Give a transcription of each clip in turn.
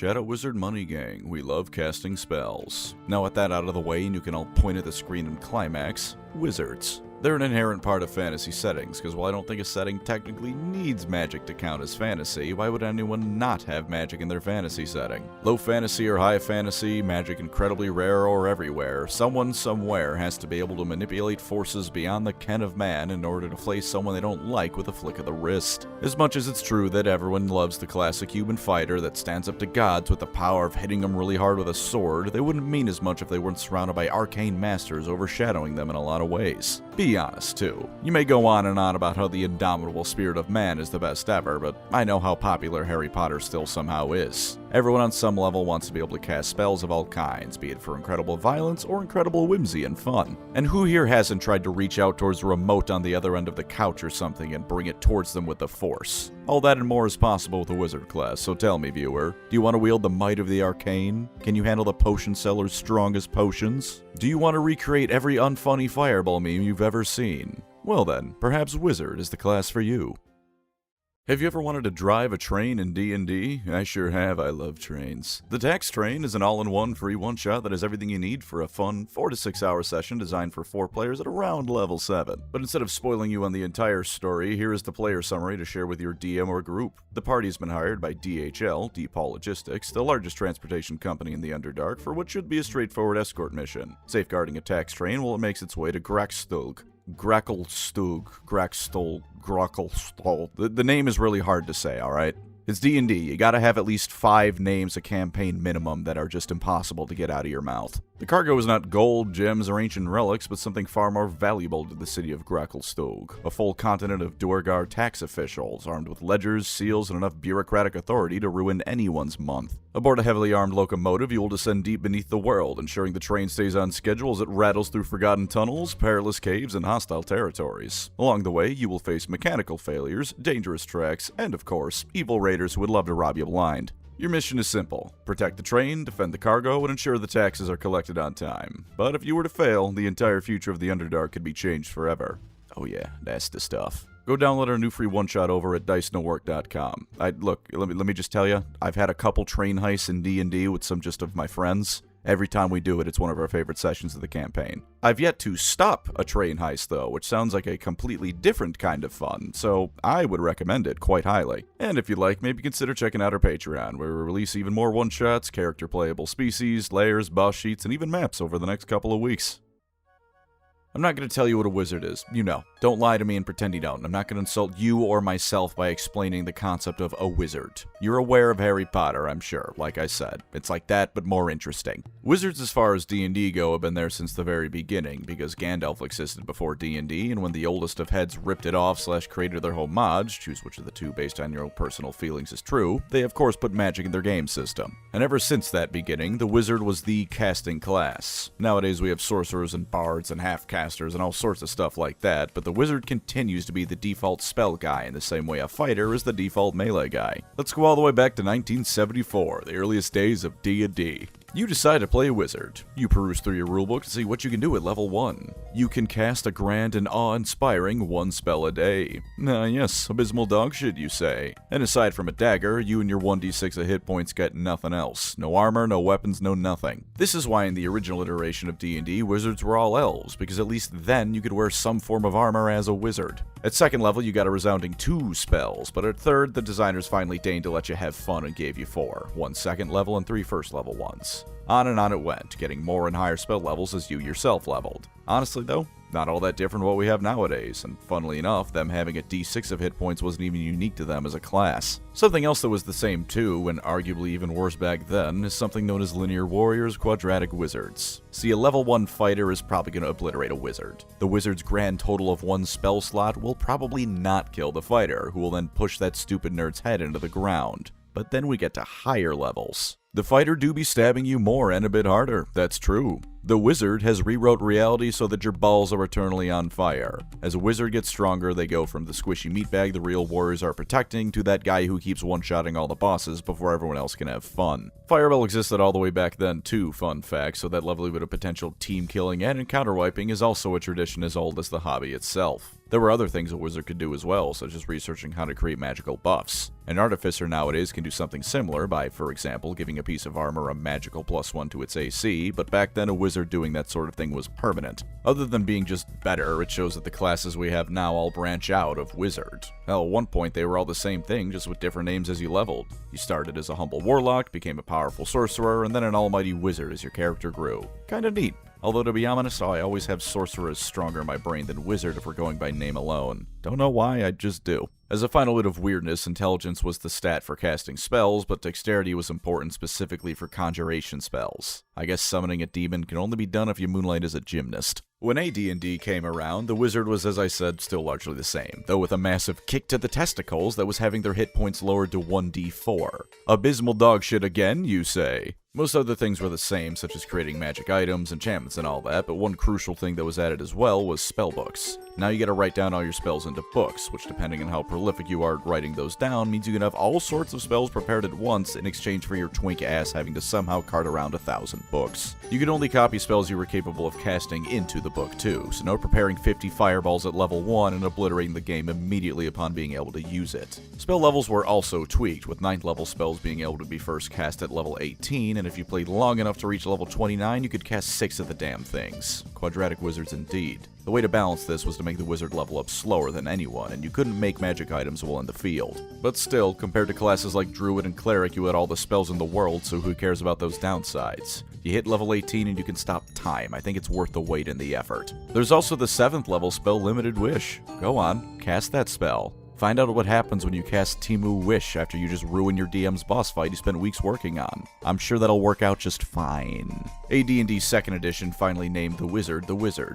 Shadow Wizard Money Gang. We love casting spells. Now with that out of the way and you can all point at the screen and climax, wizards. They're an inherent part of fantasy settings, because while I don't think a setting technically needs magic to count as fantasy, why would anyone not have magic in their fantasy setting? Low fantasy or high fantasy, magic incredibly rare or everywhere, someone somewhere has to be able to manipulate forces beyond the ken of man in order to flay someone they don't like with a flick of the wrist. As much as it's true that everyone loves the classic human fighter that stands up to gods with the power of hitting them really hard with a sword, they wouldn't mean as much if they weren't surrounded by arcane masters overshadowing them in a lot of ways. Be honest, too. You may go on and on about how the indomitable spirit of man is the best ever, but I know how popular Harry Potter still somehow is. Everyone on some level wants to be able to cast spells of all kinds, be it for incredible violence or incredible whimsy and fun. And who here hasn't tried to reach out towards a remote on the other end of the couch or something and bring it towards them with the force? All that and more is possible with a wizard class, so tell me, viewer, do you want to wield the might of the arcane? Can you handle the potion seller's strongest potions? Do you want to recreate every unfunny fireball meme you've ever seen? Well then, perhaps wizard is the class for you. Have you ever wanted to drive a train in D&D? I sure have, I love trains. The Tax Train is an all-in-one free one-shot that has everything you need for a fun 4 to 6 hour session designed for 4 players at around level 7. But instead of spoiling you on the entire story, here is the player summary to share with your DM or group. The party's been hired by DHL, Depot Logistics, the largest transportation company in the Underdark, for what should be a straightforward escort mission, safeguarding a tax train while it makes its way to Grackstug. Gracklstug, Grackstol, Grocklstol. The name is really hard to say, alright? It's D&D, you gotta have at least 5 names a campaign minimum that are just impossible to get out of your mouth. The cargo is not gold, gems, or ancient relics, but something far more valuable to the city of Gracklstug. A full continent of Duergar tax officials, armed with ledgers, seals, and enough bureaucratic authority to ruin anyone's month. Aboard a heavily armed locomotive, you will descend deep beneath the world, ensuring the train stays on schedule as it rattles through forgotten tunnels, perilous caves, and hostile territories. Along the way, you will face mechanical failures, dangerous tracks, and of course, evil raiders who would love to rob you blind. Your mission is simple: protect the train, defend the cargo, and ensure the taxes are collected on time. But if you were to fail, the entire future of the Underdark could be changed forever. Oh yeah, that's the stuff. Go download our new free one-shot over at DiceNoWork.com. Look, let me just tell you, I've had a couple train heists in D&D with some just of my friends. Every time we do it, it's one of our favorite sessions of the campaign. I've yet to stop a train heist, though, which sounds like a completely different kind of fun, so I would recommend it quite highly. And if you'd like, maybe consider checking out our Patreon, where we release even more one-shots, character-playable species, layers, boss sheets, and even maps over the next couple of weeks. I'm not going to tell you what a wizard is. You know. Don't lie to me and pretend you don't. I'm not going to insult you or myself by explaining the concept of a wizard. You're aware of Harry Potter, I'm sure. Like I said, it's like that, but more interesting. Wizards as far as D&D go have been there since the very beginning, because Gandalf existed before D&D, and when the oldest of heads ripped it off / created their homage, choose which of the two based on your own personal feelings is true, they of course put magic in their game system. And ever since that beginning, the wizard was the casting class. Nowadays we have sorcerers and bards and half-casters and all sorts of stuff like that, but the wizard continues to be the default spell guy in the same way a fighter is the default melee guy. Let's go all the way back to 1974, the earliest days of D&D. You decide to play a wizard. You peruse through your rulebook to see what you can do at level 1. You can cast a grand and awe-inspiring 1 spell a day. Yes, abysmal dog shit, you say. And aside from a dagger, you and your 1d6 of hit points get nothing else. No armor, no weapons, no nothing. This is why in the original iteration of D&D, wizards were all elves, because at least then you could wear some form of armor as a wizard. At second level, you got a resounding 2 spells, but at third, the designers finally deigned to let you have fun and gave you 4. 1 second level and 3 first level ones. On and on it went, getting more and higher spell levels as you yourself leveled. Honestly though, not all that different from what we have nowadays, and funnily enough, them having a d6 of hit points wasn't even unique to them as a class. Something else that was the same too, and arguably even worse back then, is something known as linear warriors, quadratic wizards. See, a level 1 fighter is probably going to obliterate a wizard. The wizard's grand total of 1 spell slot will probably not kill the fighter, who will then push that stupid nerd's head into the ground. But then we get to higher levels. The fighter do be stabbing you more and a bit harder, that's true. The wizard has rewrote reality so that your balls are eternally on fire. As a wizard gets stronger, they go from the squishy meatbag the real warriors are protecting to that guy who keeps one-shotting all the bosses before everyone else can have fun. Fireball existed all the way back then too, fun fact, so that livelihood of potential team killing and encounter wiping is also a tradition as old as the hobby itself. There were other things a wizard could do as well, such as researching how to create magical buffs. An artificer nowadays can do something similar by, for example, giving a piece of armor a magical +1 to its AC, but back then a wizard doing that sort of thing was permanent. Other than being just better, it shows that the classes we have now all branch out of wizard. Hell, at one point they were all the same thing, just with different names as you leveled. You started as a humble warlock, became a powerful sorcerer, and then an almighty wizard as your character grew. Kinda neat. Although to be honest, I always have sorcerers stronger in my brain than wizard if we're going by name alone. Don't know why, I just do. As a final bit of weirdness, intelligence was the stat for casting spells, but dexterity was important specifically for conjuration spells. I guess summoning a demon can only be done if you moonlight as a gymnast. When AD&D came around, the wizard was, as I said, still largely the same, though with a massive kick to the testicles that was having their hit points lowered to 1d4. Abysmal dog shit again, you say? Most other things were the same, such as creating magic items, enchantments, and all that, but one crucial thing that was added as well was spellbooks. Now you gotta write down all your spells into books, which depending on how prolific you are at writing those down means you can have all sorts of spells prepared at once in exchange for your twink ass having to somehow cart around 1,000 books. You could only copy spells you were capable of casting into the book too, so no preparing 50 fireballs at level 1 and obliterating the game immediately upon being able to use it. Spell levels were also tweaked, with 9th level spells being able to be first cast at level 18, and if you played long enough to reach level 29, you could cast 6 of the damn things. Quadratic wizards indeed. The way to balance this was to make the wizard level up slower than anyone, and you couldn't make magic items while in the field. But still, compared to classes like druid and cleric, you had all the spells in the world, so who cares about those downsides? You hit level 18 and you can stop time. I think it's worth the wait and the effort. There's also the 7th level spell Limited Wish. Go on, cast that spell. Find out what happens when you cast Timu Wish after you just ruin your DM's boss fight you spent weeks working on. I'm sure that'll work out just fine. AD&D 2nd edition finally named the wizard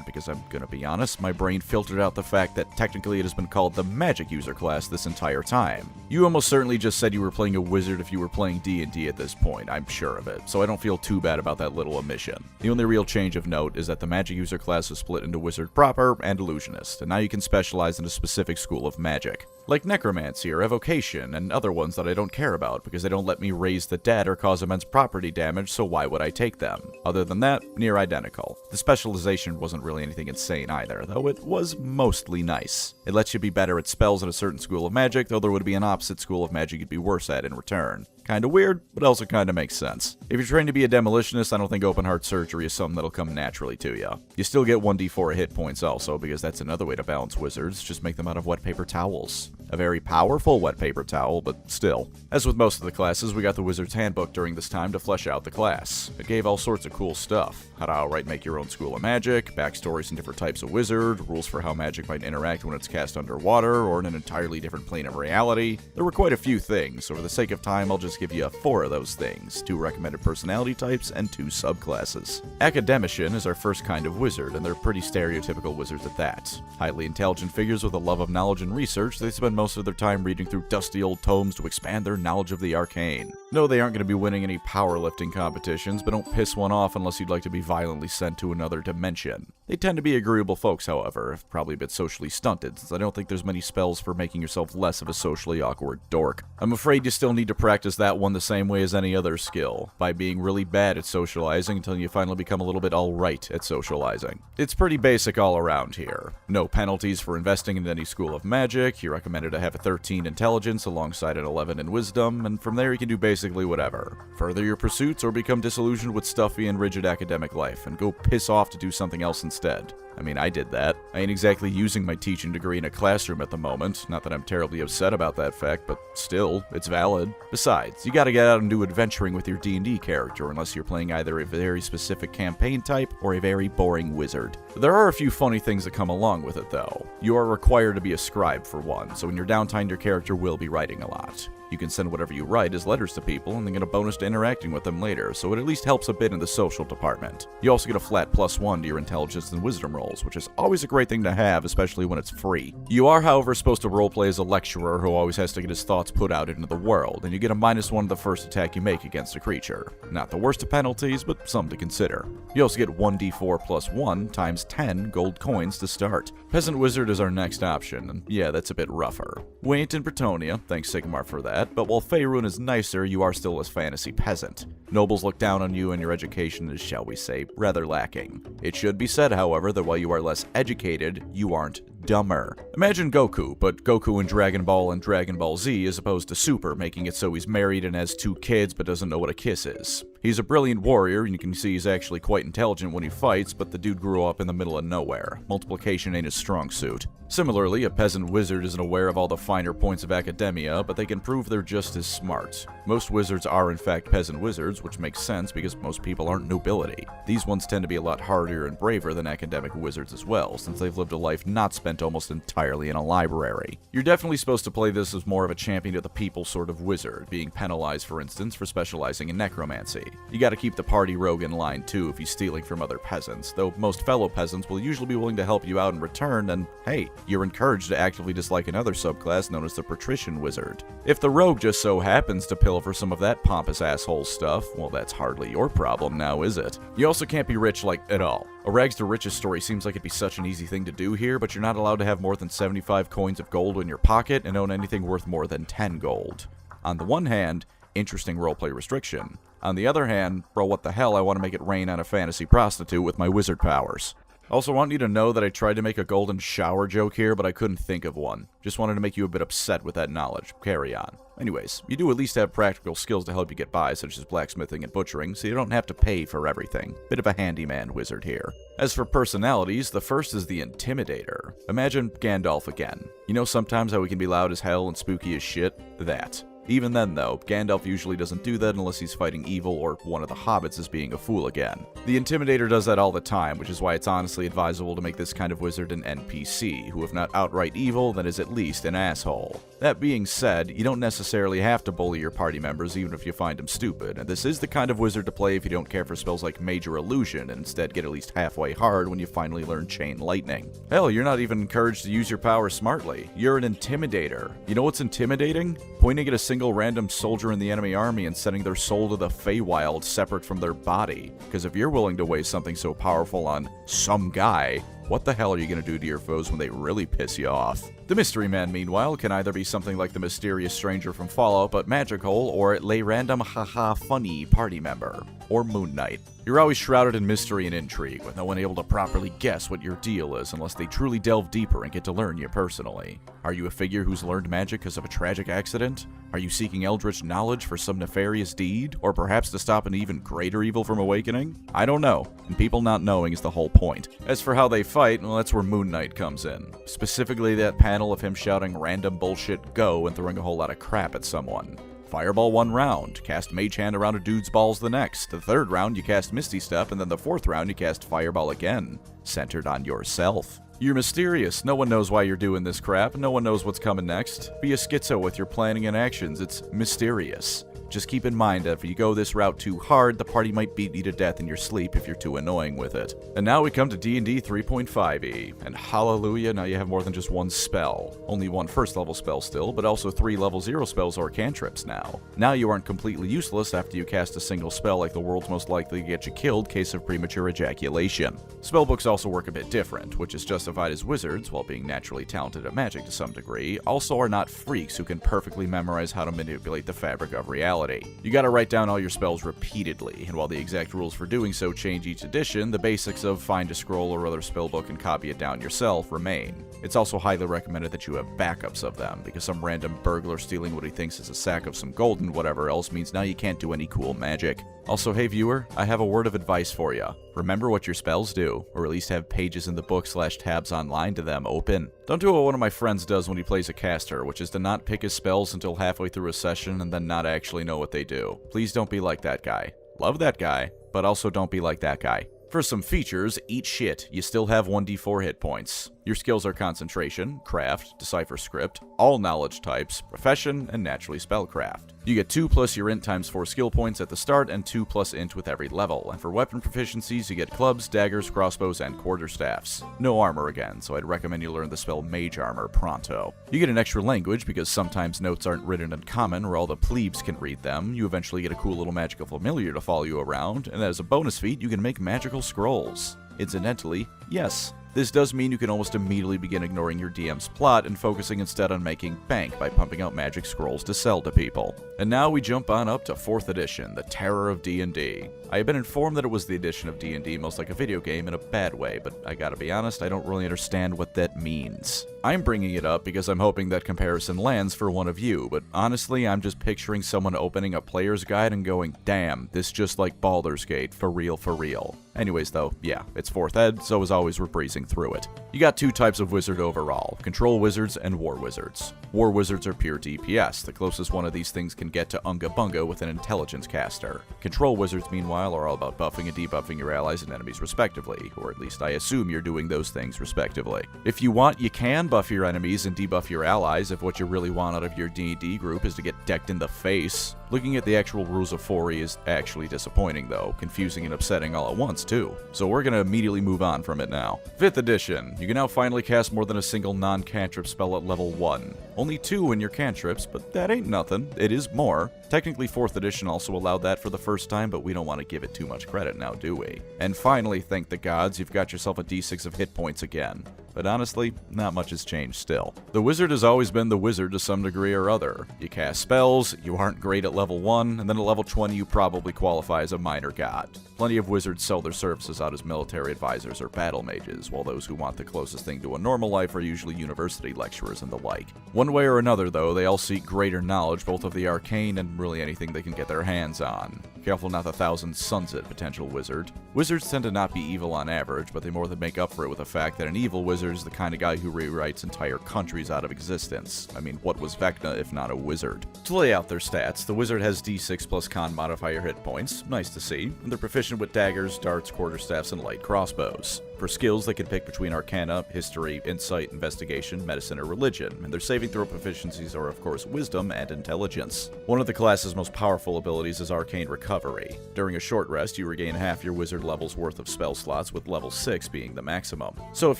because I'm gonna be honest, my brain filtered out the fact that technically it has been called the magic user class this entire time. You almost certainly just said you were playing a wizard if you were playing D&D at this point, I'm sure of it, so I don't feel too bad about that little omission. The only real change of note is that the magic user class is split into wizard proper and illusionist, and now you can specialize in a specific school of magic. Like necromancy or evocation and other ones that I don't care about because they don't let me raise the dead or cause immense property damage, so why would I take them? Other than that, near identical. The specialization wasn't really anything insane either, though it was mostly nice. It lets you be better at spells at a certain school of magic, though there would be an opposite school of magic you'd be worse at in return. Kinda weird, but also kinda makes sense. If you're trained to be a demolitionist, I don't think open heart surgery is something that'll come naturally to you. You still get 1d4 hit points also, because that's another way to balance wizards, just make them out of wet paper towels. A very powerful wet paper towel, but still. As with most of the classes, we got the Wizard's Handbook during this time to flesh out the class. It gave all sorts of cool stuff. How to outright make your own school of magic, backstories and different types of wizard, rules for how magic might interact when it's cast underwater, or in an entirely different plane of reality. There were quite a few things, so for the sake of time, I'll just give you 4 of those things, 2 recommended personality types, and 2 subclasses. Academician is our first kind of wizard, and they're pretty stereotypical wizards at that. Highly intelligent figures with a love of knowledge and research, they spend most of their time reading through dusty old tomes to expand their knowledge of the arcane. No, they aren't going to be winning any powerlifting competitions, but don't piss one off unless you'd like to be violently sent to another dimension. They tend to be agreeable folks, however, if probably a bit socially stunted, since I don't think there's many spells for making yourself less of a socially awkward dork. I'm afraid you still need to practice that one the same way as any other skill, by being really bad at socializing until you finally become a little bit alright at socializing. It's pretty basic all around here. No penalties for investing in any school of magic, you're recommended to have a 13 intelligence alongside an 11 in wisdom, and from there you can do basically whatever. Further your pursuits or become disillusioned with stuffy and rigid academic life, and go piss off to do something else instead. I mean, I did that. I ain't exactly using my teaching degree in a classroom at the moment, not that I'm terribly upset about that fact, but still, it's valid. Besides, you gotta get out and do adventuring with your D&D character unless you're playing either a very specific campaign type or a very boring wizard. There are a few funny things that come along with it though. You are required to be a scribe for one, so in your downtime your character will be writing a lot. You can send whatever you write as letters to people and then get a bonus to interacting with them later, so it at least helps a bit in the social department. You also get a flat +1 to your intelligence and wisdom rolls, which is always a great thing to have, especially when it's free. You are, however, supposed to roleplay as a lecturer who always has to get his thoughts put out into the world, and you get a -1 to the first attack you make against a creature. Not the worst of penalties, but some to consider. You also get 1d4 + 1 times 10 gold coins to start. Peasant Wizard is our next option, and yeah, that's a bit rougher. We ain't in Bretonnia, thanks Sigmar for that, but while Faerûn is nicer, you are still a fantasy peasant. Nobles look down on you and your education is, shall we say, rather lacking. It should be said, however, that while you are less educated, you aren't dumber. Imagine Goku, but Goku in Dragon Ball and Dragon Ball Z as opposed to Super, making it so he's married and has 2 kids but doesn't know what a kiss is. He's a brilliant warrior, and you can see he's actually quite intelligent when he fights, but the dude grew up in the middle of nowhere. Multiplication ain't his strong suit. Similarly, a peasant wizard isn't aware of all the finer points of academia, but they can prove they're just as smart. Most wizards are in fact peasant wizards, which makes sense because most people aren't nobility. These ones tend to be a lot hardier and braver than academic wizards as well, since they've lived a life not spent almost entirely in a library. You're definitely supposed to play this as more of a champion of the people sort of wizard, being penalized, for instance, for specializing in necromancy. You gotta keep the party rogue in line too if he's stealing from other peasants, though most fellow peasants will usually be willing to help you out in return, and hey, you're encouraged to actively dislike another subclass known as the patrician wizard. If the rogue just so happens to pilfer some of that pompous asshole stuff, well, that's hardly your problem now, is it? You also can't be rich, like, at all. A rags to riches story seems like it'd be such an easy thing to do here, but you're not allowed to have more than 75 coins of gold in your pocket and own anything worth more than 10 gold. On the one hand, interesting roleplay restriction. On the other hand, bro, what the hell, I want to make it rain on a fantasy prostitute with my wizard powers. Also want you to know that I tried to make a golden shower joke here, but I couldn't think of one. Just wanted to make you a bit upset with that knowledge. Carry on. Anyways, you do at least have practical skills to help you get by, such as blacksmithing and butchering, so you don't have to pay for everything. Bit of a handyman wizard here. As for personalities, the first is the Intimidator. Imagine Gandalf again. You know sometimes how he can be loud as hell and spooky as shit? That. Even then, though, Gandalf usually doesn't do that unless he's fighting evil or one of the hobbits is being a fool again. The Intimidator does that all the time, which is why it's honestly advisable to make this kind of wizard an NPC, who if not outright evil, then is at least an asshole. That being said, you don't necessarily have to bully your party members even if you find them stupid, and this is the kind of wizard to play if you don't care for spells like Major Illusion, and instead get at least halfway hard when you finally learn Chain Lightning. Hell, you're not even encouraged to use your power smartly. You're an Intimidator. You know what's intimidating? Pointing at a single random soldier in the enemy army and sending their soul to the Feywild separate from their body. Because if you're willing to waste something so powerful on some guy, what the hell are you going to do to your foes when they really piss you off? The Mystery Man, meanwhile, can either be something like the mysterious stranger from Fallout but magical, or lay random haha funny party member, or Moon Knight. You're always shrouded in mystery and intrigue, with no one able to properly guess what your deal is unless they truly delve deeper and get to learn you personally. Are you a figure who's learned magic because of a tragic accident? Are you seeking eldritch knowledge for some nefarious deed, or perhaps to stop an even greater evil from awakening? I don't know, and people not knowing is the whole point. As for how they fight, well, that's where Moon Knight comes in. Specifically that panel of him shouting random bullshit go and throwing a whole lot of crap at someone. Fireball 1 round, cast Mage Hand around a dude's balls the next. The third round you cast Misty Step, and then the fourth round you cast Fireball again, centered on yourself. You're mysterious, no one knows why you're doing this crap, no one knows what's coming next. Be a schizo with your planning and actions, it's mysterious. Just keep in mind that if you go this route too hard, the party might beat you to death in your sleep if you're too annoying with it. And now we come to D&D 3.5e, and hallelujah, now you have more than just one spell. Only one first level spell still, but also 3 level 0 spells or cantrips now. Now you aren't completely useless after you cast a single spell like the world's most likely to get you killed case of premature ejaculation. Spellbooks also work a bit different, which is justified as wizards, while being naturally talented at magic to some degree, also are not freaks who can perfectly memorize how to manipulate the fabric of reality. You gotta write down all your spells repeatedly, and while the exact rules for doing so change each edition, the basics of find a scroll or other spellbook and copy it down yourself remain. It's also highly recommended that you have backups of them, because some random burglar stealing what he thinks is a sack of some gold and whatever else means now you can't do any cool magic. Also, hey viewer, I have a word of advice for you. Remember what your spells do, or at least have pages in the book/tabs online to them open. Don't do what one of my friends does when he plays a caster, which is to not pick his spells until halfway through a session and then not actually know what they do. Please don't be like that guy. Love that guy, but also don't be like that guy. For some features, eat shit, you still have 1d4 hit points. Your skills are concentration, craft, decipher script, all knowledge types, profession, and naturally spellcraft. You get 2 plus your int times 4 skill points at the start and 2 plus int with every level, and for weapon proficiencies you get clubs, daggers, crossbows, and quarterstaffs. No armor again, so I'd recommend you learn the spell Mage Armor pronto. You get an extra language because sometimes notes aren't written in common or all the plebes can read them. You eventually get a cool little magical familiar to follow you around, and as a bonus feat you can make magical scrolls. Incidentally, yes, this does mean you can almost immediately begin ignoring your DM's plot and focusing instead on making bank by pumping out magic scrolls to sell to people. And now we jump on up to 4th edition, the Terror of D&D. I have been informed that it was the edition of D&D most like a video game in a bad way, but I gotta be honest, I don't really understand what that means. I'm bringing it up because I'm hoping that comparison lands for one of you, but honestly, I'm just picturing someone opening a player's guide and going, damn, this just like Baldur's Gate, for real, for real. Anyways though, yeah, it's 4th ed, so as always we're breezing through it. You got 2 types of wizard overall, control wizards and war wizards. War wizards are pure DPS, the closest one of these things can get to Unga Bunga with an intelligence caster. Control wizards, meanwhile, are all about buffing and debuffing your allies and enemies respectively, or at least I assume you're doing those things respectively. If you want, you can buff your enemies and debuff your allies if what you really want out of your D&D group is to get decked in the face. Looking at the actual rules of 4e is actually disappointing though, confusing and upsetting all at once too, so we're gonna immediately move on from it now. 5th edition, you can now finally cast more than a single non-cantrip spell at level 1. Only 2 in your cantrips, but that ain't nothing, it is more. Technically 4th edition also allowed that for the first time, but we don't want to give it too much credit now, do we? And finally, thank the gods, you've got yourself a d6 of hit points again. But honestly, not much has changed still. The wizard has always been the wizard to some degree or other. You cast spells, you aren't great at level 1, and then at level 20 you probably qualify as a minor god. Plenty of wizards sell their services out as military advisors or battle mages, while those who want the closest thing to a normal life are usually university lecturers and the like. One way or another though, they all seek greater knowledge both of the arcane and really anything they can get their hands on. Careful not the Thousand Suns it, potential wizard. Wizards tend to not be evil on average, but they more than make up for it with the fact that an evil wizard is the kind of guy who rewrites entire countries out of existence. I mean, what was Vecna if not a wizard? To lay out their stats, the wizard has d6 plus con modifier hit points, nice to see, and they're proficient with daggers, darts, quarterstaffs, and light crossbows. For skills, they can pick between Arcana, History, Insight, Investigation, Medicine, or Religion, and their saving throw proficiencies are of course Wisdom and Intelligence. One of the class's most powerful abilities is Arcane Recovery. During a short rest, you regain half your wizard level's worth of spell slots, with level 6 being the maximum. So if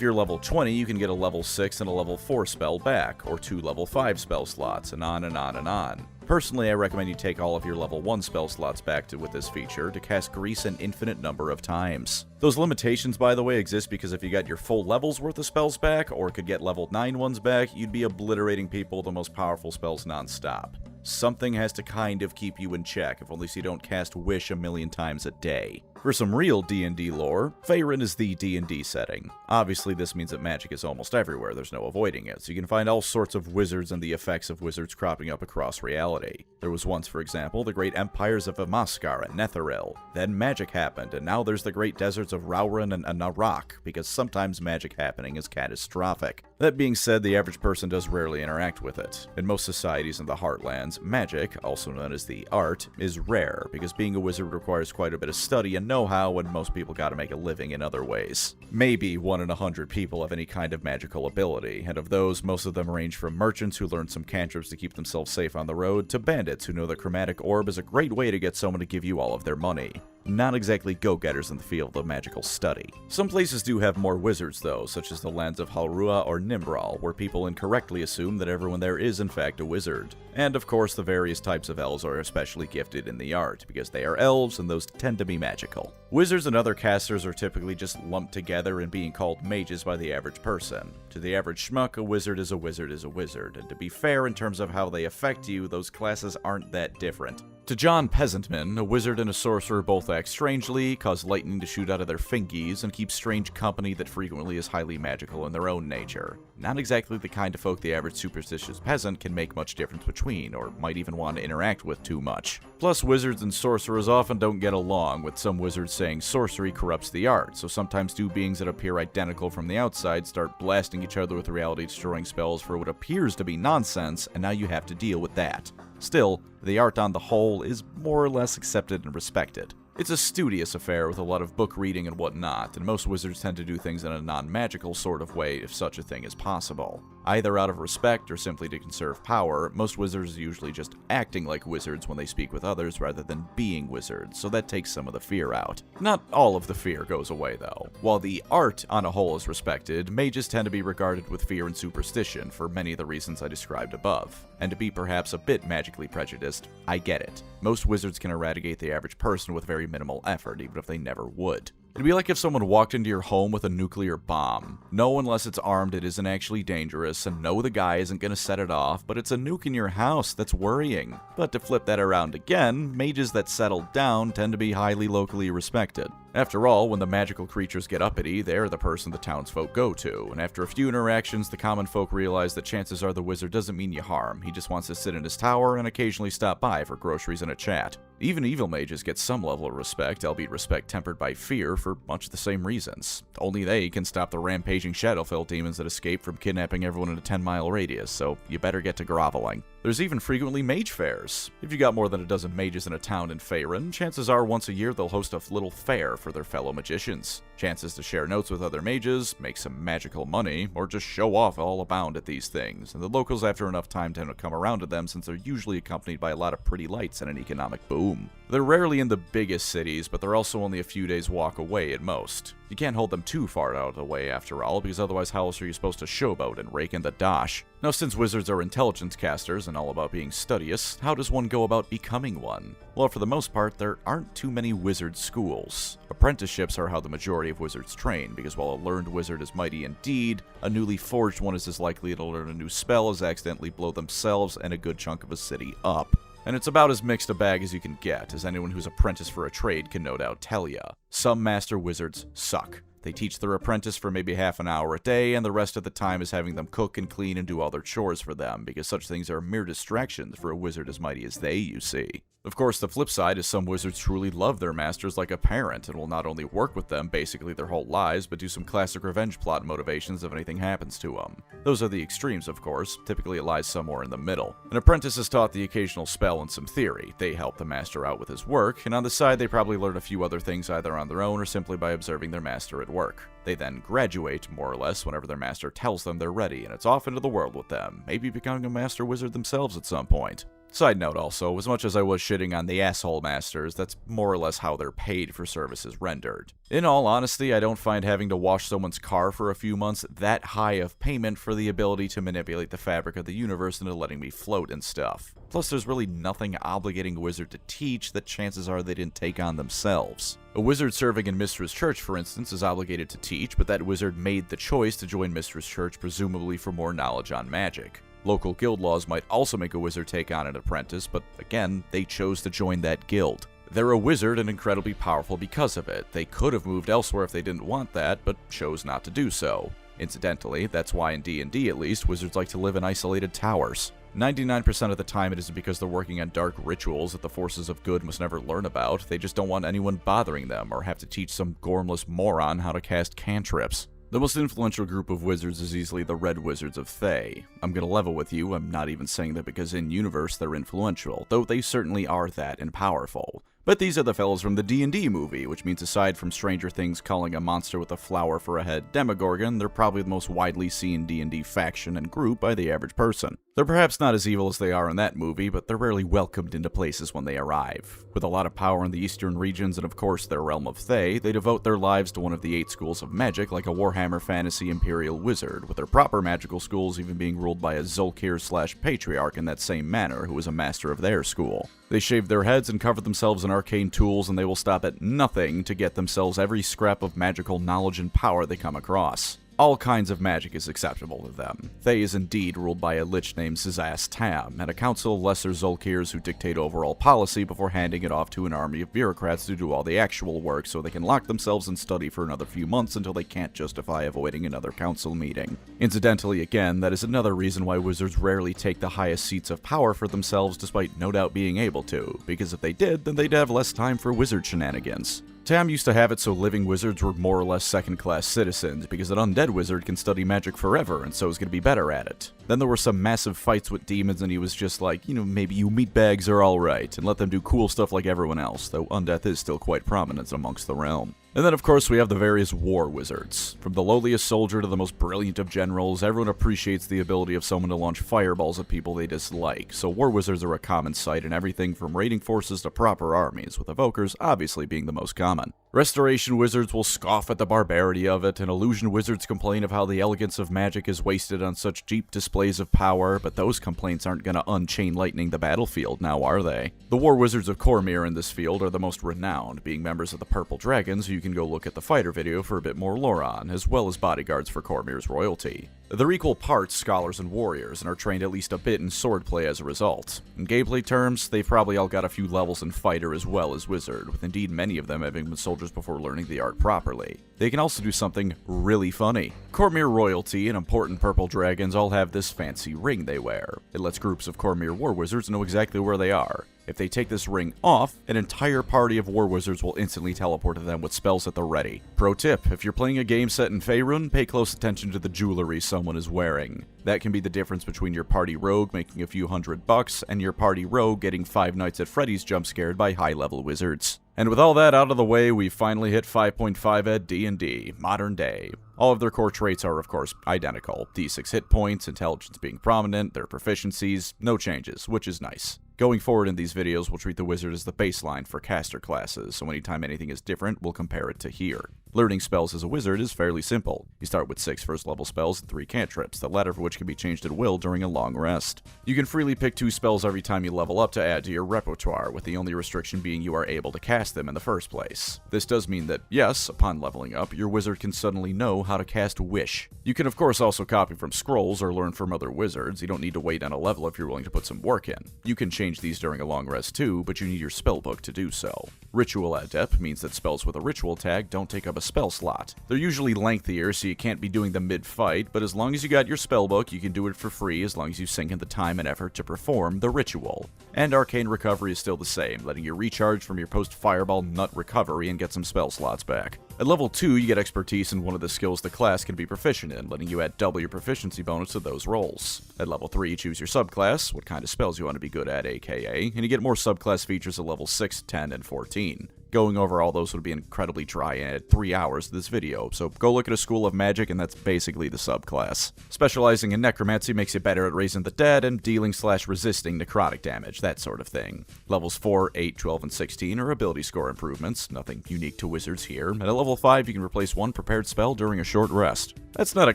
you're level 20, you can get a level 6 and a level 4 spell back, or 2 level 5 spell slots, and on and on and on. Personally, I recommend you take all of your level 1 spell slots back with this feature to cast Grease an infinite number of times. Those limitations, by the way, exist because if you got your full level's worth of spells back, or could get level 9 ones back, you'd be obliterating people with the most powerful spells non-stop. Something has to kind of keep you in check, if only so you don't cast Wish a million times a day. For some real D&D lore, Faerûn is the D&D setting. Obviously this means that magic is almost everywhere, there's no avoiding it, so you can find all sorts of wizards and the effects of wizards cropping up across reality. There was once, for example, the great empires of Amaskar and Netheril. Then magic happened, and now there's the great deserts of Rauran and Narak, because sometimes magic happening is catastrophic. That being said, the average person does rarely interact with it. In most societies in the Heartlands, magic, also known as the art, is rare, because being a wizard requires quite a bit of study and know-how when most people gotta make a living in other ways. Maybe 1 in 100 people have any kind of magical ability, and of those, most of them range from merchants who learn some cantrips to keep themselves safe on the road, to bandits who know the chromatic orb is a great way to get someone to give you all of their money. Not exactly go-getters in the field of magical study. Some places do have more wizards though, such as the lands of Halrua or Nimbral, where people incorrectly assume that everyone there is in fact a wizard. And of course the various types of elves are especially gifted in the art, because they are elves and those tend to be magical. Wizards and other casters are typically just lumped together and being called mages by the average person. To the average schmuck, a wizard is a wizard is a wizard, and to be fair in terms of how they affect you, those classes aren't that different. To John Peasantman, a wizard and a sorcerer both act strangely, cause lightning to shoot out of their fingies, and keep strange company that frequently is highly magical in their own nature. Not exactly the kind of folk the average superstitious peasant can make much difference between, or might even want to interact with too much. Plus, wizards and sorcerers often don't get along, with some wizards saying sorcery corrupts the art, so sometimes two beings that appear identical from the outside start blasting each other with reality-destroying spells for what appears to be nonsense, and now you have to deal with that. Still, the art on the whole is more or less accepted and respected. It's a studious affair with a lot of book reading and whatnot, and most wizards tend to do things in a non-magical sort of way if such a thing is possible. Either out of respect or simply to conserve power, most wizards are usually just acting like wizards when they speak with others rather than being wizards, so that takes some of the fear out. Not all of the fear goes away though. While the art on a whole is respected, mages tend to be regarded with fear and superstition for many of the reasons I described above. And to be perhaps a bit magically prejudiced, I get it. Most wizards can eradicate the average person with very minimal effort, even if they never would. It'd be like if someone walked into your home with a nuclear bomb. No, unless it's armed, it isn't actually dangerous, and no, the guy isn't gonna set it off, but it's a nuke in your house that's worrying. But to flip that around again, mages that settle down tend to be highly locally respected. After all, when the magical creatures get uppity, they're the person the townsfolk go to, and after a few interactions, the common folk realize that chances are the wizard doesn't mean you harm, he just wants to sit in his tower and occasionally stop by for groceries and a chat. Even evil mages get some level of respect, albeit respect tempered by fear for much the same reasons. Only they can stop the rampaging Shadowfell demons that escape from kidnapping everyone in a 10-mile radius, so you better get to groveling. There's even frequently mage fairs. If you got more than a dozen mages in a town in Faerûn, chances are once a year they'll host a little fair for their fellow magicians. Chances to share notes with other mages, make some magical money, or just show off all abound at these things, and the locals after enough time tend to come around to them since they're usually accompanied by a lot of pretty lights and an economic boom. They're rarely in the biggest cities, but they're also only a few days' walk away at most. You can't hold them too far out of the way after all, because otherwise how else are you supposed to showboat and rake in the dosh? Now, since wizards are intelligence casters and all about being studious, how does one go about becoming one? Well, for the most part, there aren't too many wizard schools. Apprenticeships are how the majority of wizards train, because while a learned wizard is mighty indeed, a newly forged one is as likely to learn a new spell as accidentally blow themselves and a good chunk of a city up. And it's about as mixed a bag as you can get, as anyone who's apprenticed for a trade can no doubt tell ya. Some master wizards suck. They teach their apprentice for maybe half an hour a day, and the rest of the time is having them cook and clean and do all their chores for them, because such things are mere distractions for a wizard as mighty as they, you see. Of course, the flip side is some wizards truly love their masters like a parent, and will not only work with them basically their whole lives, but do some classic revenge plot motivations if anything happens to them. Those are the extremes, of course. Typically it lies somewhere in the middle. An apprentice is taught the occasional spell and some theory. They help the master out with his work, and on the side they probably learn a few other things either on their own or simply by observing their master at work. They then graduate, more or less, whenever their master tells them they're ready, and it's off into the world with them, maybe becoming a master wizard themselves at some point. Side note also, as much as I was shitting on the asshole masters, that's more or less how they're paid for services rendered. In all honesty, I don't find having to wash someone's car for a few months that high of payment for the ability to manipulate the fabric of the universe into letting me float and stuff. Plus, there's really nothing obligating a wizard to teach that chances are they didn't take on themselves. A wizard serving in Mistress Church, for instance, is obligated to teach, but that wizard made the choice to join Mistress Church presumably for more knowledge on magic. Local guild laws might also make a wizard take on an apprentice, but again, they chose to join that guild. They're a wizard and incredibly powerful because of it. They could have moved elsewhere if they didn't want that, but chose not to do so. Incidentally, that's why in D&D at least, wizards like to live in isolated towers. 99% of the time it isn't because they're working on dark rituals that the forces of good must never learn about, they just don't want anyone bothering them or have to teach some gormless moron how to cast cantrips. The most influential group of wizards is easily the Red Wizards of Thay. I'm gonna level with you, I'm not even saying that because in-universe they're influential, though they certainly are that and powerful. But these are the fellows from the D&D movie, which means aside from Stranger Things calling a monster with a flower for a head Demogorgon, they're probably the most widely seen D&D faction and group by the average person. They're perhaps not as evil as they are in that movie, but they're rarely welcomed into places when they arrive. With a lot of power in the eastern regions and of course their realm of Thay, they devote their lives to one of the 8 schools of magic like a Warhammer Fantasy Imperial Wizard, with their proper magical schools even being ruled by a Zolkir/Patriarch in that same manner who is a master of their school. They shave their heads and cover themselves in arcane tools, and they will stop at nothing to get themselves every scrap of magical knowledge and power they come across. All kinds of magic is acceptable to them. Thay is indeed ruled by a lich named Sizas Tam, and a council of lesser Zolkirs who dictate overall policy before handing it off to an army of bureaucrats to do all the actual work so they can lock themselves and study for another few months until they can't justify avoiding another council meeting. Incidentally, again, that is another reason why wizards rarely take the highest seats of power for themselves despite no doubt being able to, because if they did, then they'd have less time for wizard shenanigans. Tam used to have it so living wizards were more or less second-class citizens, because an undead wizard can study magic forever, and so is going to be better at it. Then there were some massive fights with demons, and he was just like, maybe you meatbags are alright, and let them do cool stuff like everyone else, though undeath is still quite prominent amongst the realm. And then, of course, we have the various war wizards. From the lowliest soldier to the most brilliant of generals, everyone appreciates the ability of someone to launch fireballs at people they dislike, so war wizards are a common sight in everything from raiding forces to proper armies, with evokers obviously being the most common. Restoration wizards will scoff at the barbarity of it, and illusion wizards complain of how the elegance of magic is wasted on such cheap displays of power, but those complaints aren't gonna unchain lightning the battlefield now, are they? The war wizards of Cormyr in this field are the most renowned, being members of the Purple Dragons, who you can go look at the fighter video for a bit more lore on, as well as bodyguards for Cormyr's royalty. They're equal parts scholars and warriors, and are trained at least a bit in swordplay as a result. In gameplay terms, they've probably all got a few levels in fighter as well as wizard, with indeed many of them having been soldiers before learning the art properly. They can also do something really funny. Cormyr royalty and important purple dragons all have this fancy ring they wear. It lets groups of Cormyr war wizards know exactly where they are. If they take this ring off, an entire party of war wizards will instantly teleport to them with spells at the ready. Pro tip, if you're playing a game set in Faerûn, pay close attention to the jewelry someone is wearing. That can be the difference between your party rogue making a few $100 and your party rogue getting 5 Nights at Freddy's jump scared by high-level wizards. And with all that out of the way, we finally hit 5.5 at D&D, modern day. All of their core traits are, of course, identical. D6 hit points, intelligence being prominent, their proficiencies, no changes, which is nice. Going forward in these videos, we'll treat the wizard as the baseline for caster classes, so anytime anything is different, we'll compare it to here. Learning spells as a wizard is fairly simple. You start with 6 first-level spells and 3 cantrips, the latter of which can be changed at will during a long rest. You can freely pick 2 spells every time you level up to add to your repertoire, with the only restriction being you are able to cast them in the first place. This does mean that, yes, upon leveling up, your wizard can suddenly know how to cast Wish. You can of course also copy from scrolls or learn from other wizards. You don't need to wait on a level if you're willing to put some work in. You can change these during a long rest too, but you need your spellbook to do so. Ritual Adept means that spells with a ritual tag don't take up a spell slot. They're usually lengthier, so you can't be doing them mid-fight, but as long as you got your spellbook, you can do it for free as long as you sink in the time and effort to perform the ritual. And Arcane Recovery is still the same, letting you recharge from your post-fireball nut recovery and get some spell slots back. At level 2, you get expertise in one of the skills the class can be proficient in, letting you add double your proficiency bonus to those rolls. At level 3, you choose your subclass, what kind of spells you want to be good at, aka, and you get more subclass features at level 6, 10, and 14. Going over all those would be incredibly dry and add 3 hours to this video, so go look at a School of Magic and that's basically the subclass. Specializing in Necromancy makes you better at raising the dead and dealing/resisting necrotic damage, that sort of thing. Levels 4, 8, 12, and 16 are ability score improvements, nothing unique to wizards here, and at level 5 you can replace one prepared spell during a short rest. That's not a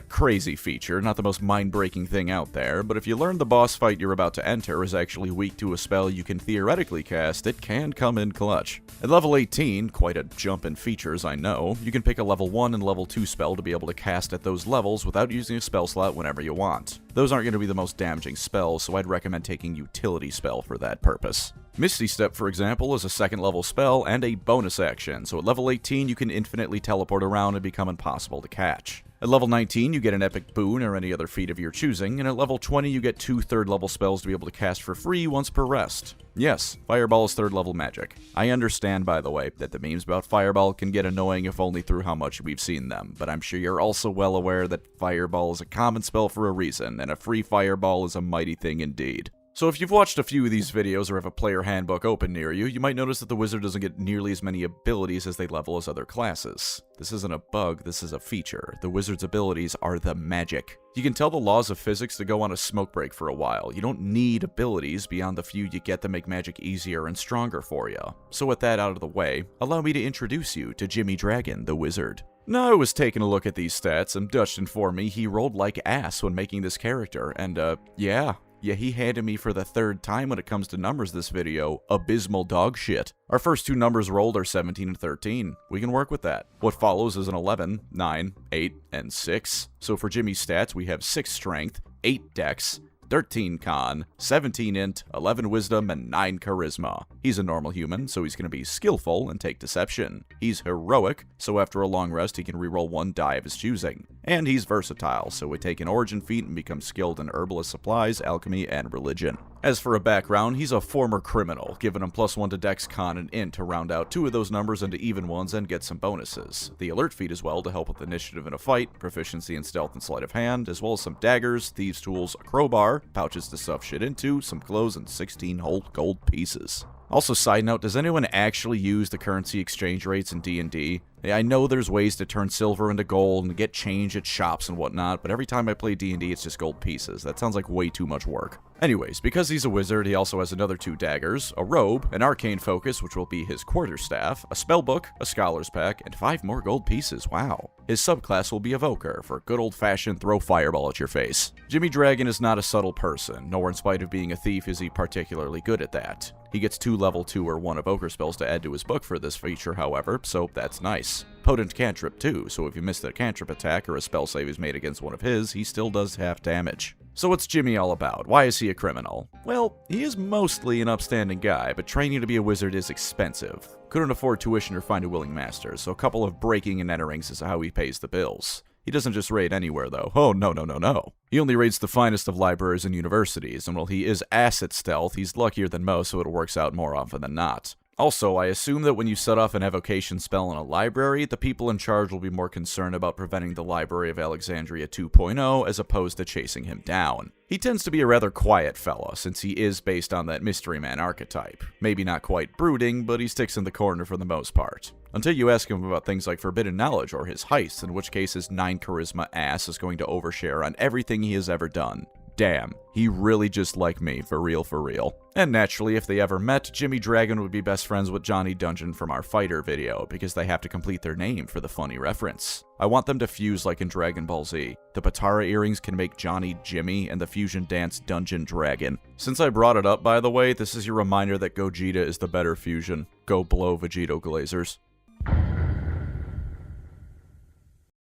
crazy feature, not the most mind-breaking thing out there, but if you learn the boss fight you're about to enter is actually weak to a spell you can theoretically cast, it can come in clutch. At level 18, quite a jump in features I know, you can pick a level 1 and level 2 spell to be able to cast at those levels without using a spell slot whenever you want. Those aren't going to be the most damaging spells, so I'd recommend taking Utility Spell for that purpose. Misty Step, for example, is a 2nd level spell and a bonus action, so at level 18 you can infinitely teleport around and become impossible to catch. At level 19, you get an epic boon or any other feat of your choosing, and at level 20, you get 2 3rd-level spells to be able to cast for free once per rest. Yes, Fireball is 3rd-level magic. I understand, by the way, that the memes about Fireball can get annoying if only through how much we've seen them, but I'm sure you're also well aware that Fireball is a common spell for a reason, and a free Fireball is a mighty thing indeed. So if you've watched a few of these videos or have a player handbook open near you, you might notice that the wizard doesn't get nearly as many abilities as they level as other classes. This isn't a bug, this is a feature. The wizard's abilities are the magic. You can tell the laws of physics to go on a smoke break for a while. You don't need abilities beyond the few you get to make magic easier and stronger for you. So with that out of the way, allow me to introduce you to Jimmy Dragon, the wizard. Now, I was taking a look at these stats, and Dutch informed me he rolled like ass when making this character, and yeah, he handed me for the 3rd time when it comes to numbers this video, abysmal dog shit. Our first 2 numbers rolled are 17 and 13. We can work with that. What follows is an 11, 9, 8, and 6. So for Jimmy's stats, we have 6 strength, 8 dex, 13 con, 17 int, 11 wisdom, and 9 charisma. He's a normal human, so he's going to be skillful and take deception. He's heroic, so after a long rest he can reroll 1 die of his choosing. And he's versatile, so we take an origin feat and become skilled in herbalist supplies, alchemy, and religion. As for a background, he's a former criminal, giving him +1 to Dex, Con, and Int to round out 2 of those numbers into even ones and get some bonuses. The alert feat as well to help with initiative in a fight, proficiency in stealth and sleight of hand, as well as some daggers, thieves' tools, a crowbar, pouches to stuff shit into, some clothes, and 16 whole gold pieces. Also, side note, does anyone actually use the currency exchange rates in D&D? I know there's ways to turn silver into gold and get change at shops and whatnot, but every time I play D&D it's just gold pieces. That sounds like way too much work. Anyways, because he's a wizard, he also has another 2 daggers, a robe, an arcane focus, which will be his quarterstaff, a spellbook, a scholar's pack, and 5 more gold pieces, wow. His subclass will be Evoker, for good old-fashioned throw fireball at your face. Jimmy Dragon is not a subtle person, nor in spite of being a thief is he particularly good at that. He gets 2 level 2 or 1 Evoker spells to add to his book for this feature, however, so that's nice. Potent cantrip too, so if you missed a cantrip attack or a spell save is made against one of his, he still does half damage. So what's Jimmy all about? Why is he a criminal? Well, he is mostly an upstanding guy, but training to be a wizard is expensive. Couldn't afford tuition or find a willing master, so a couple of breaking and enterings is how he pays the bills. He doesn't just raid anywhere, though. Oh, no. He only raids the finest of libraries and universities, and while he is ass at stealth, he's luckier than most, so it works out more often than not. Also, I assume that when you set off an evocation spell in a library, the people in charge will be more concerned about preventing the Library of Alexandria 2.0 as opposed to chasing him down. He tends to be a rather quiet fella, since he is based on that mystery man archetype. Maybe not quite brooding, but he sticks in the corner for the most part. Until you ask him about things like forbidden knowledge or his heists, in which case his 9 charisma ass is going to overshare on everything he has ever done. Damn, he really just like me, for real. And naturally, if they ever met, Jimmy Dragon would be best friends with Johnny Dungeon from our Fighter video, because they have to complete their name for the funny reference. I want them to fuse like in Dragon Ball Z. The Patara earrings can make Johnny Jimmy, and the fusion dance Dungeon Dragon. Since I brought it up, by the way, this is your reminder that Gogeta is the better fusion. Go blow Vegito Glazers.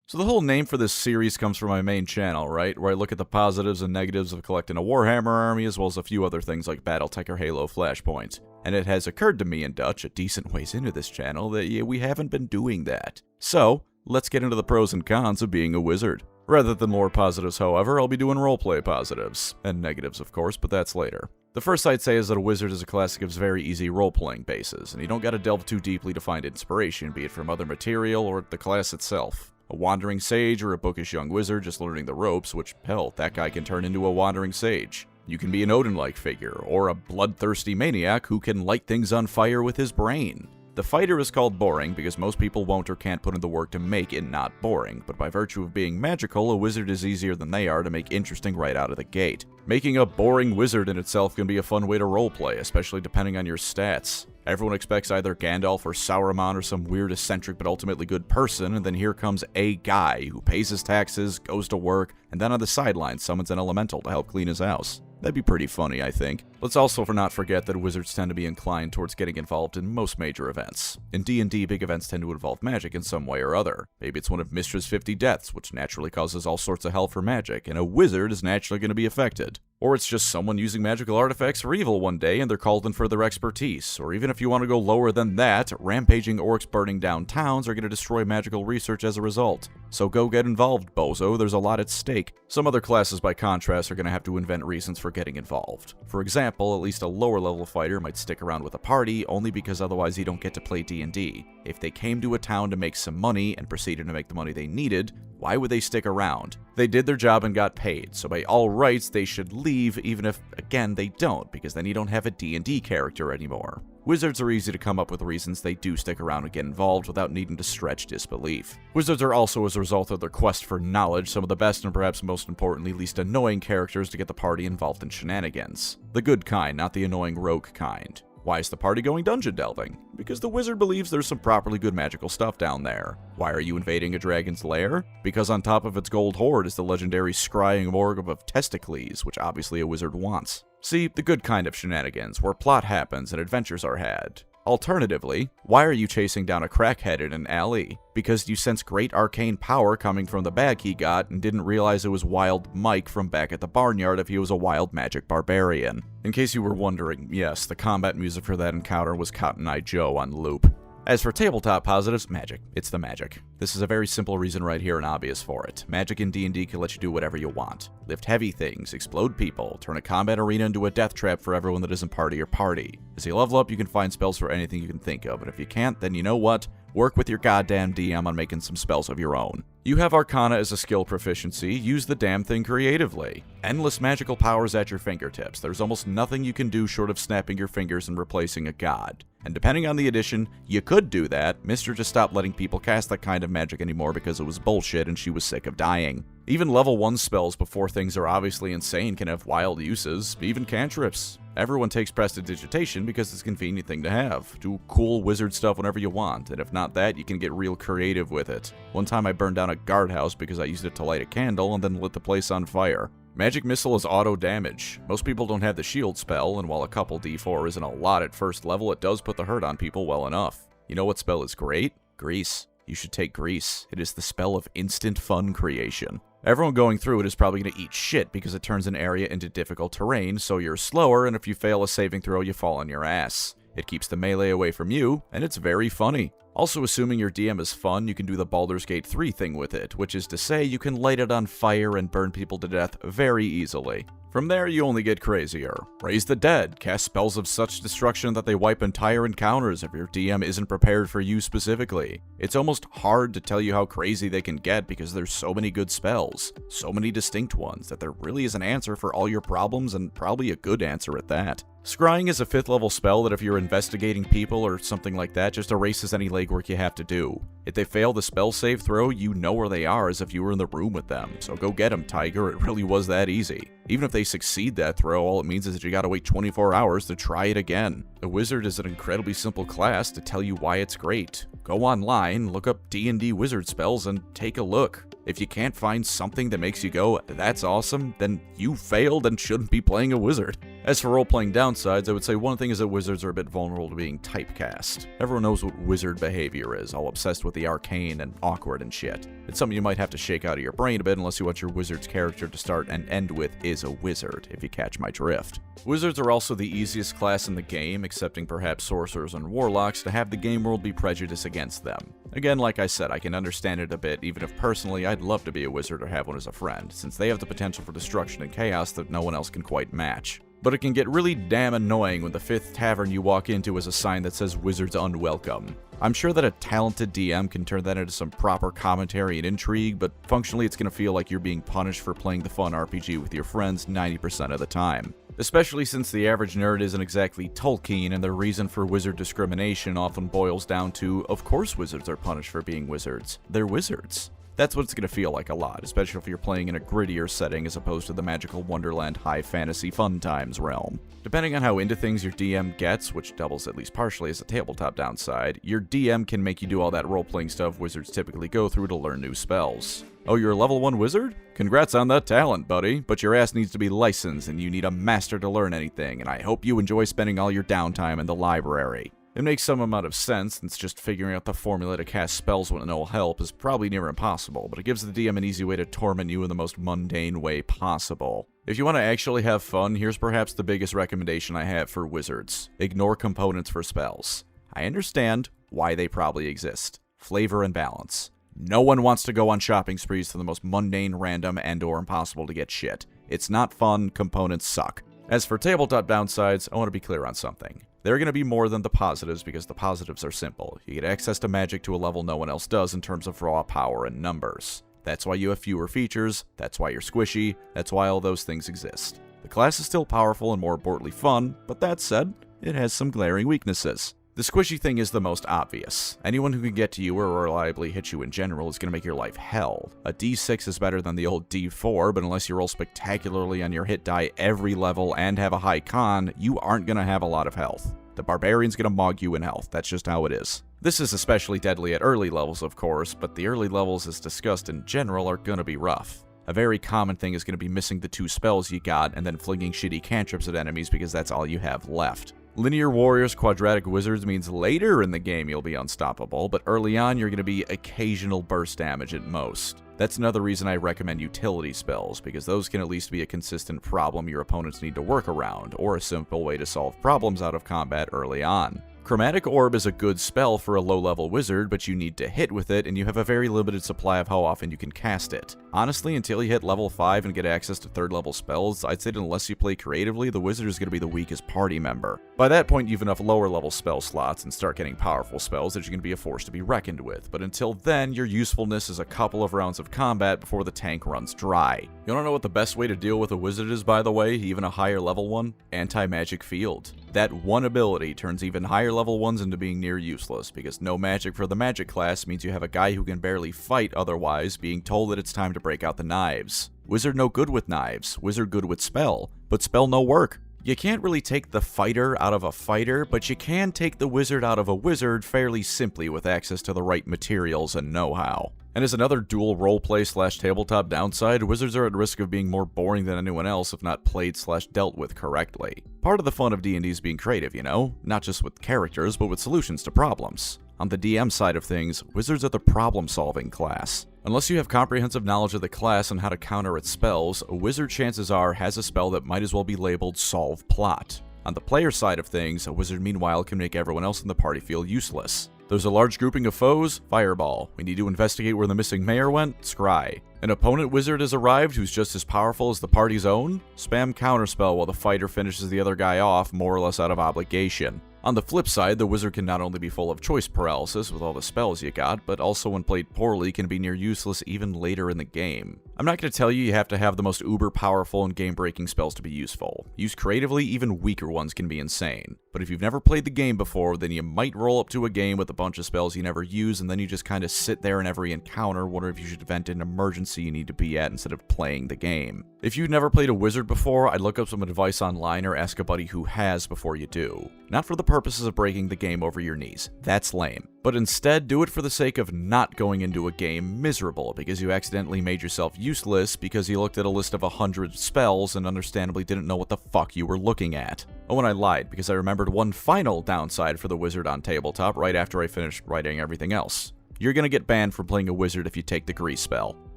So the whole name for this series comes from my main channel, right? Where I look at the positives and negatives of collecting a Warhammer army, as well as a few other things like Battletech or Halo Flashpoint. And it has occurred to me in Dutch, a decent ways into this channel, that we haven't been doing that. So, let's get into the pros and cons of being a wizard. Rather than lore positives, however, I'll be doing roleplay positives. And negatives, of course, but that's later. The first I'd say is that a wizard is a class that gives very easy role-playing bases, and you don't gotta delve too deeply to find inspiration, be it from other material or the class itself. A wandering sage or a bookish young wizard just learning the ropes, which, hell, that guy can turn into a wandering sage. You can be an Odin-like figure, or a bloodthirsty maniac who can light things on fire with his brain. The fighter is called boring because most people won't or can't put in the work to make it not boring, but by virtue of being magical, a wizard is easier than they are to make interesting right out of the gate. Making a boring wizard in itself can be a fun way to roleplay, especially depending on your stats. Everyone expects either Gandalf or Sauron or some weird eccentric but ultimately good person, and then here comes a guy who pays his taxes, goes to work, and then on the sidelines summons an elemental to help clean his house. That'd be pretty funny, I think. Let's also not forget that wizards tend to be inclined towards getting involved in most major events. In D&D, big events tend to involve magic in some way or other. Maybe it's one of Mistress 50 deaths, which naturally causes all sorts of hell for magic, and a wizard is naturally going to be affected. Or it's just someone using magical artifacts for evil one day and they're called in for their expertise. Or even if you want to go lower than that, rampaging orcs burning down towns are going to destroy magical research as a result. So go get involved, bozo, there's a lot at stake. Some other classes, by contrast, are going to have to invent reasons for getting involved. For example, at least a lower level fighter might stick around with a party only because otherwise you don't get to play D&D. If they came to a town to make some money and proceeded to make the money they needed, why would they stick around? They did their job and got paid, so by all rights they should leave even if, again, they don't, because then you don't have a D&D character anymore. Wizards are easy to come up with reasons they do stick around and get involved without needing to stretch disbelief. Wizards are also, as a result of their quest for knowledge, some of the best and perhaps most importantly least annoying characters to get the party involved in shenanigans. The good kind, not the annoying rogue kind. Why is the party going dungeon delving? Because the wizard believes there's some properly good magical stuff down there. Why are you invading a dragon's lair? Because on top of its gold hoard is the legendary scrying orb of Testicles, which obviously a wizard wants. See, the good kind of shenanigans, where plot happens and adventures are had. Alternatively, why are you chasing down a crackhead in an alley? Because you sense great arcane power coming from the bag he got and didn't realize it was Wild Mike from back at the barnyard if he was a wild magic barbarian. In case you were wondering, yes, the combat music for that encounter was Cotton Eye Joe on loop. As for tabletop positives, magic. It's the magic. This is a very simple reason right here and obvious for it. Magic in D&D can let you do whatever you want. Lift heavy things, explode people, turn a combat arena into a death trap for everyone that isn't part of your party. As you level up, you can find spells for anything you can think of, and if you can't, then you know what? Work with your goddamn DM on making some spells of your own. You have Arcana as a skill proficiency, use the damn thing creatively. Endless magical powers at your fingertips. There's almost nothing you can do short of snapping your fingers and replacing a god. And depending on the edition, you could do that. Mister just stopped letting people cast that kind of magic anymore because it was bullshit and she was sick of dying. Even level 1 spells before things are obviously insane can have wild uses, even cantrips. Everyone takes prestidigitation because it's a convenient thing to have. Do cool wizard stuff whenever you want, and if not that, you can get real creative with it. One time I burned down a guardhouse because I used it to light a candle and then lit the place on fire. Magic Missile is auto damage. Most people don't have the shield spell, and while a couple D4 isn't a lot at first level, it does put the hurt on people well enough. You know what spell is great? Grease. You should take Grease. It is the spell of instant fun creation. Everyone going through it is probably going to eat shit because it turns an area into difficult terrain, so you're slower, and if you fail a saving throw, you fall on your ass. It keeps the melee away from you, and it's very funny. Also, assuming your DM is fun, you can do the Baldur's Gate 3 thing with it, which is to say you can light it on fire and burn people to death very easily. From there, you only get crazier. Raise the Dead. Cast spells of such destruction that they wipe entire encounters if your DM isn't prepared for you specifically. It's almost hard to tell you how crazy they can get because there's so many good spells, so many distinct ones, that there really is an answer for all your problems and probably a good answer at that. Scrying is a 5th level spell that if you're investigating people or something like that, just erases any legwork you have to do. If they fail the spell save throw, you know where they are as if you were in the room with them, so go get them, Tiger, it really was that easy. Even if they succeed that throw, all it means is that you gotta wait 24 hours to try it again. A wizard is an incredibly simple class to tell you why it's great. Go online, look up D&D wizard spells, and take a look. If you can't find something that makes you go, that's awesome, then you failed and shouldn't be playing a wizard. As for role-playing downsides, I would say one thing is that wizards are a bit vulnerable to being typecast. Everyone knows what wizard behavior is, all obsessed with the arcane and awkward and shit. It's something you might have to shake out of your brain a bit unless you want your wizard's character to start and end with is a wizard, if you catch my drift. Wizards are also the easiest class in the game, excepting perhaps sorcerers and warlocks, to have the game world be prejudiced against them. Again, like I said, I can understand it a bit, even if personally I'd love to be a wizard or have one as a friend, since they have the potential for destruction and chaos that no one else can quite match. But it can get really damn annoying when the 5th tavern you walk into is a sign that says wizards unwelcome. I'm sure that a talented DM can turn that into some proper commentary and intrigue, but functionally it's going to feel like you're being punished for playing the fun RPG with your friends 90% of the time. Especially since the average nerd isn't exactly Tolkien, and the reason for wizard discrimination often boils down to, of course wizards are punished for being wizards. They're wizards. That's what it's going to feel like a lot, especially if you're playing in a grittier setting as opposed to the magical wonderland high fantasy fun times realm. Depending on how into things your DM gets, which doubles at least partially as a tabletop downside, your DM can make you do all that role-playing stuff wizards typically go through to learn new spells. Oh, you're a level 1 wizard? Congrats on that talent, buddy, but your ass needs to be licensed and you need a master to learn anything, and I hope you enjoy spending all your downtime in the library. It makes some amount of sense, since just figuring out the formula to cast spells with no help is probably near impossible, but it gives the DM an easy way to torment you in the most mundane way possible. If you want to actually have fun, here's perhaps the biggest recommendation I have for wizards. Ignore components for spells. I understand why they probably exist. Flavor and balance. No one wants to go on shopping sprees for the most mundane, random, and/or impossible to get shit. It's not fun, components suck. As for tabletop downsides, I want to be clear on something. There are going to be more than the positives because the positives are simple. You get access to magic to a level no one else does in terms of raw power and numbers. That's why you have fewer features, that's why you're squishy, that's why all those things exist. The class is still powerful and more importantly fun, but that said, it has some glaring weaknesses. The squishy thing is the most obvious. Anyone who can get to you or reliably hit you in general is going to make your life hell. A D6 is better than the old D4, but unless you roll spectacularly on your hit die every level and have a high con, you aren't going to have a lot of health. The barbarian's going to mog you in health, that's just how it is. This is especially deadly at early levels, of course, but the early levels as discussed in general are going to be rough. A very common thing is going to be missing the 2 spells you got and then flinging shitty cantrips at enemies because that's all you have left. Linear warriors, quadratic wizards means later in the game you'll be unstoppable, but early on you're going to be occasional burst damage at most. That's another reason I recommend utility spells, because those can at least be a consistent problem your opponents need to work around, or a simple way to solve problems out of combat early on. Chromatic Orb is a good spell for a low-level wizard, but you need to hit with it, and you have a very limited supply of how often you can cast it. Honestly, until you hit level 5 and get access to 3rd level spells, I'd say that unless you play creatively, the wizard is going to be the weakest party member. By that point, you have enough lower level spell slots and start getting powerful spells that you're going to be a force to be reckoned with, but until then, your usefulness is a couple of rounds of combat before the tank runs dry. You wanna know what the best way to deal with a wizard is, by the way, even a higher level one? Anti-magic field. That one ability turns even higher level ones into being near useless, because no magic for the magic class means you have a guy who can barely fight otherwise being told that it's time to break out the knives. Wizard no good with knives, wizard good with spell, but spell no work. You can't really take the fighter out of a fighter, but you can take the wizard out of a wizard fairly simply with access to the right materials and know-how. And as another dual roleplay/tabletop downside, wizards are at risk of being more boring than anyone else if not played/dealt with correctly. Part of the fun of D&D is being creative, you know? Not just with characters, but with solutions to problems. On the DM side of things, wizards are the problem-solving class. Unless you have comprehensive knowledge of the class and how to counter its spells, a wizard chances are has a spell that might as well be labeled Solve Plot. On the player side of things, a wizard meanwhile can make everyone else in the party feel useless. There's a large grouping of foes? Fireball. We need to investigate where the missing mayor went? Scry. An opponent wizard has arrived who's just as powerful as the party's own? Spam counterspell while the fighter finishes the other guy off, more or less out of obligation. On the flip side, the wizard can not only be full of choice paralysis with all the spells you got, but also when played poorly can be near useless even later in the game. I'm not going to tell you have to have the most uber powerful and game-breaking spells to be useful. Used creatively, even weaker ones can be insane. But if you've never played the game before, then you might roll up to a game with a bunch of spells you never use, and then you just kind of sit there in every encounter, wondering if you should vent an emergency you need to be at instead of playing the game. If you've never played a wizard before, I'd look up some advice online or ask a buddy who has before you do. Not for the purposes of breaking the game over your knees. That's lame. But instead, do it for the sake of not going into a game miserable because you accidentally made yourself useless because you looked at a list of 100 spells and understandably didn't know what the fuck you were looking at. Oh, and I lied because I remembered one final downside for the wizard on tabletop right after I finished writing everything else. You're gonna get banned from playing a wizard if you take the grease spell.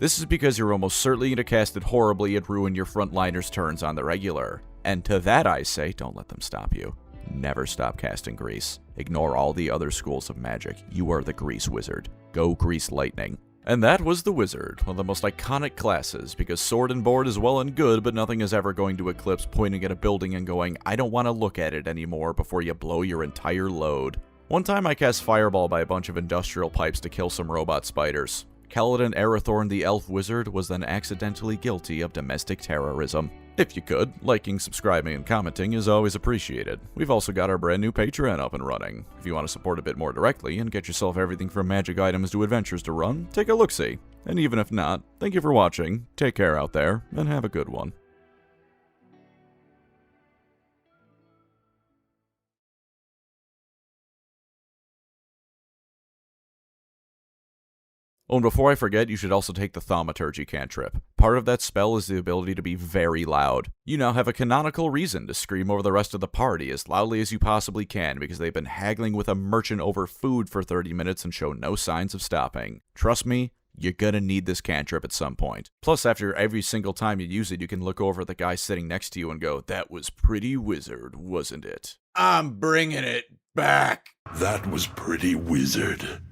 This is because you're almost certainly gonna cast it horribly and ruin your frontliners' turns on the regular. And to that I say, don't let them stop you. Never stop casting grease. Ignore all the other schools of magic. You are the grease wizard. Go grease lightning. And that was the wizard, one of the most iconic classes, because sword and board is well and good, but nothing is ever going to eclipse pointing at a building and going, I don't want to look at it anymore before you blow your entire load. One time I cast Fireball by a bunch of industrial pipes to kill some robot spiders. Kaladin Arathorn the Elf Wizard was then accidentally guilty of domestic terrorism. If you could, liking, subscribing, and commenting is always appreciated. We've also got our brand new Patreon up and running. If you want to support a bit more directly and get yourself everything from magic items to adventures to run, take a look-see. And even if not, thank you for watching, take care out there, and have a good one. Oh, and before I forget, you should also take the Thaumaturgy cantrip. Part of that spell is the ability to be very loud. You now have a canonical reason to scream over the rest of the party as loudly as you possibly can because they've been haggling with a merchant over food for 30 minutes and show no signs of stopping. Trust me, you're gonna need this cantrip at some point. Plus, after every single time you use it, you can look over at the guy sitting next to you and go, that was pretty wizard, wasn't it? I'm bringing it back. That was pretty wizard.